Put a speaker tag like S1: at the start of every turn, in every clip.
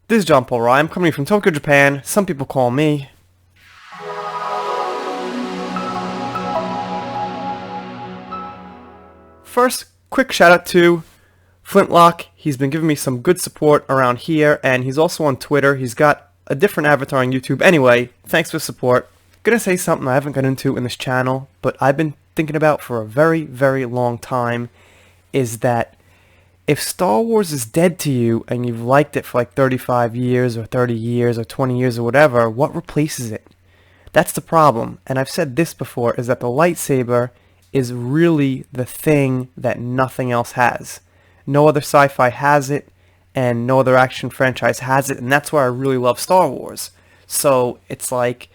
S1: This is John Paul Rye. I'm coming from Tokyo, Japan. Some people call me First, quick shout out to Flintlock. He's been giving me some good support around here, and he's also on Twitter. He's got a different avatar on YouTube. Anyway, thanks for the support. Gonna say something I haven't got into in this channel, but I've been thinking about for a very, very long time, is that if Star Wars is dead to you and you've liked it for like 35 years or 30 years or 20 years or whatever, what replaces it? That's the problem. And I've said this before, is that the lightsaber is really the thing that nothing else has. No other sci-fi has it, and no other action franchise has it, and that's why I really love Star Wars. So it's like,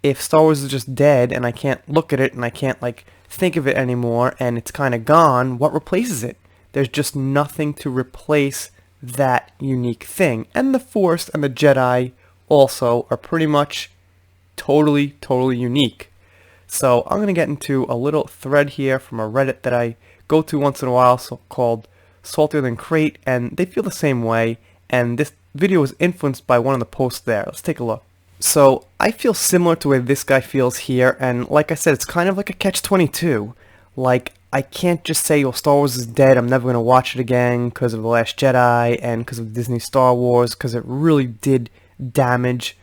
S1: if Star Wars is just dead and I can't look at it and I can't like think of it anymore and it's kind of gone, what replaces it? There's just nothing to replace that unique thing. And the Force and the Jedi also are pretty much totally unique. So I'm going to get into a little thread here from a Reddit that I go to once in a while called Saltier Than Crate, and they feel the same way, and this video was influenced by one of the posts there. Let's take a look. So I feel similar to the way this guy feels here, and like I said, it's kind of like a catch-22. Like, I can't just say, oh, Star Wars is dead, I'm never going to watch it again because of The Last Jedi and because of Disney Star Wars, because it really did damage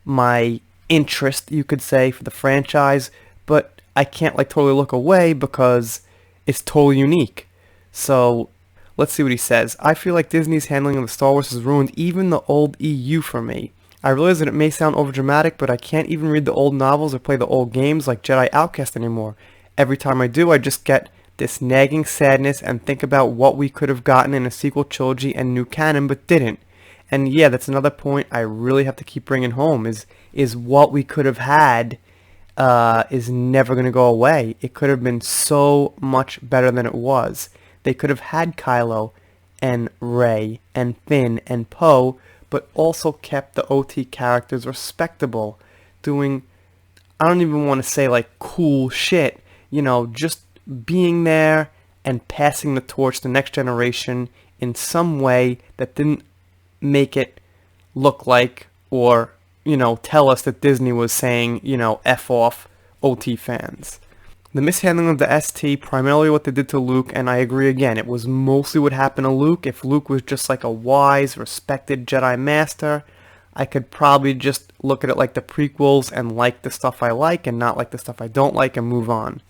S1: my interest, you could say, for the franchise, but I can't like totally look away because it's totally unique. So let's see what he says. I feel like Disney's handling of the Star Wars has ruined even the old EU for me. I realize that it may sound overdramatic, but I can't even read the old novels or play the old games like Jedi Outcast anymore. Every time I do, I just get this nagging sadness and think about what we could have gotten in a sequel trilogy and new canon, but didn't. And yeah, that's another point I really have to keep bringing home, is what we could have had is never going to go away. It could have been so much better than it was. They could have had Kylo and Rey and Finn and Poe, but also kept the OT characters respectable, doing, I don't even want to say like cool shit, you know, just being there and passing the torch to the next generation in some way that didn't make it look like, or, you know, tell us that Disney was saying, you know, F off OT fans. The mishandling of the ST, primarily what they did to Luke, and I agree again, it was mostly what happened to Luke. If Luke was just like a wise, respected Jedi Master, I could probably just look at it like the prequels and like the stuff I like and not like the stuff I don't like and move on.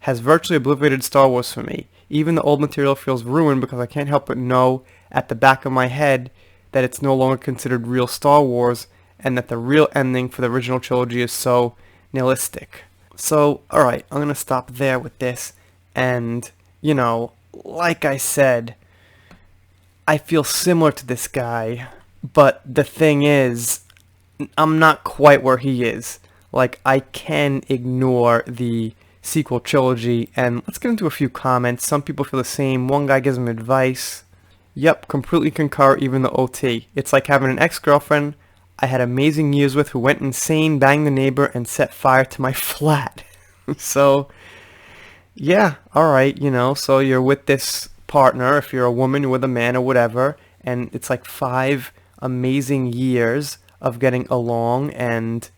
S1: Has virtually obliterated Star Wars for me. Even the old material feels ruined because I can't help but know at the back of my head that it's no longer considered real Star Wars and that the real ending for the original trilogy is so nihilistic. So, alright, I'm going to stop there with this, and, you know, like I said, I feel similar to this guy, but the thing is, I'm not quite where he is. Like, I can ignore the sequel trilogy, and let's get into a few comments. Some people feel the same. One guy gives him advice. Yep, completely concur, even the OT. It's like having an ex-girlfriend I had amazing years with who went insane, banged the neighbor, and set fire to my flat. So, yeah, alright, you know, so you're with this partner, if you're a woman, you're with a man or whatever, and it's like 5 amazing years of getting along and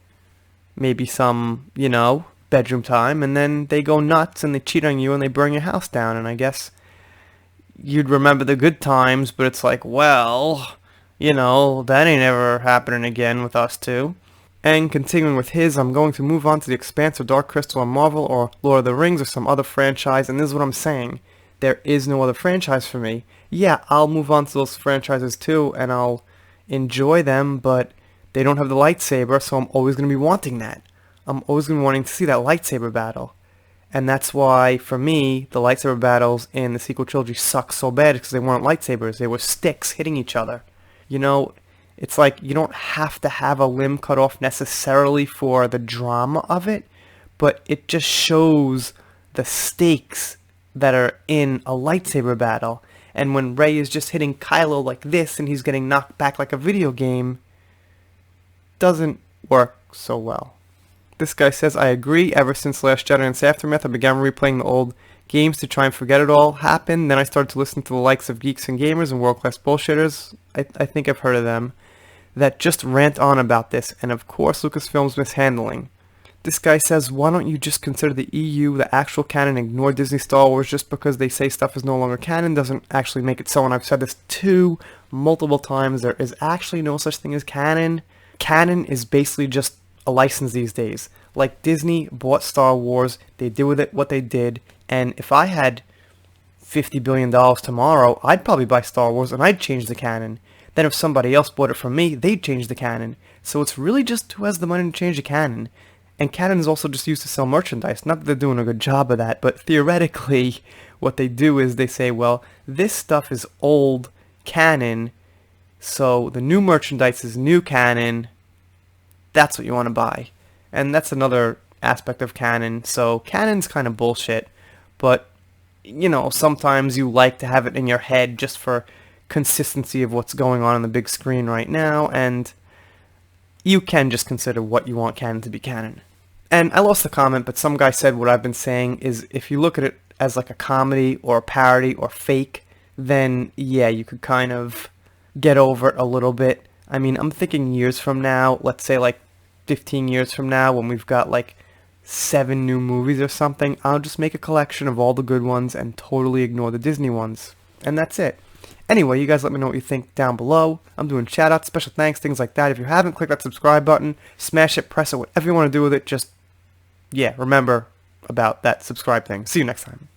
S1: maybe some, you know, bedroom time, and then they go nuts and they cheat on you and they burn your house down, and I guess you'd remember the good times, but it's like, well, you know, that ain't ever happening again with us two. And continuing with his, I'm going to move on to The Expanse or Dark Crystal or Marvel or Lord of the Rings or some other franchise, and this is what I'm saying. There is no other franchise for me. Yeah, I'll move on to those franchises too, and I'll enjoy them, but they don't have the lightsaber, so I'm always going to be wanting that. I'm always going to be wanting to see that lightsaber battle. And that's why, for me, the lightsaber battles in the sequel trilogy suck so bad, because they weren't lightsabers, they were sticks hitting each other. You know, it's like you don't have to have a limb cut off necessarily for the drama of it, but it just shows the stakes that are in a lightsaber battle. And when Rey is just hitting Kylo like this and he's getting knocked back like a video game, doesn't work so well. This guy says, I agree. Ever since Last Jedi and its aftermath, I began replaying the old games to try and forget it all happened. Then I started to listen to the likes of Geeks and Gamers and World Class Bullshitters. I think I've heard of them. That just rant on about this, and of course Lucasfilm's mishandling. This guy says, why don't you just consider the EU the actual canon, ignore Disney Star Wars? Just because they say stuff is no longer canon doesn't actually make it so, and I've said this too multiple times. There is actually no such thing as canon. Canon is basically just a license these days. Like Disney bought Star Wars, they did with it what they did, and if I had $50 billion tomorrow, I'd probably buy Star Wars and I'd change the canon. Then if somebody else bought it from me, they'd change the canon. So it's really just who has the money to change the canon. And canon is also just used to sell merchandise. Not that they're doing a good job of that, but theoretically, what they do is they say, well, this stuff is old canon, so the new merchandise is new canon. That's what you want to buy. And that's another aspect of canon. So canon's kind of bullshit, but, you know, sometimes you like to have it in your head just for consistency of what's going on the big screen right now, and you can just consider what you want canon to be canon. And I lost the comment, but some guy said what I've been saying is if you look at it as like a comedy or a parody or fake, then yeah, you could kind of get over it a little bit. I mean, I'm thinking years from now, let's say like 15 years from now, when we've got like 7 new movies or something, I'll just make a collection of all the good ones and totally ignore the Disney ones. And that's it. Anyway, you guys let me know what you think down below. I'm doing shout-outs, special thanks, things like that. If you haven't, click that subscribe button, smash it, press it, whatever you want to do with it. Just, yeah, remember about that subscribe thing. See you next time.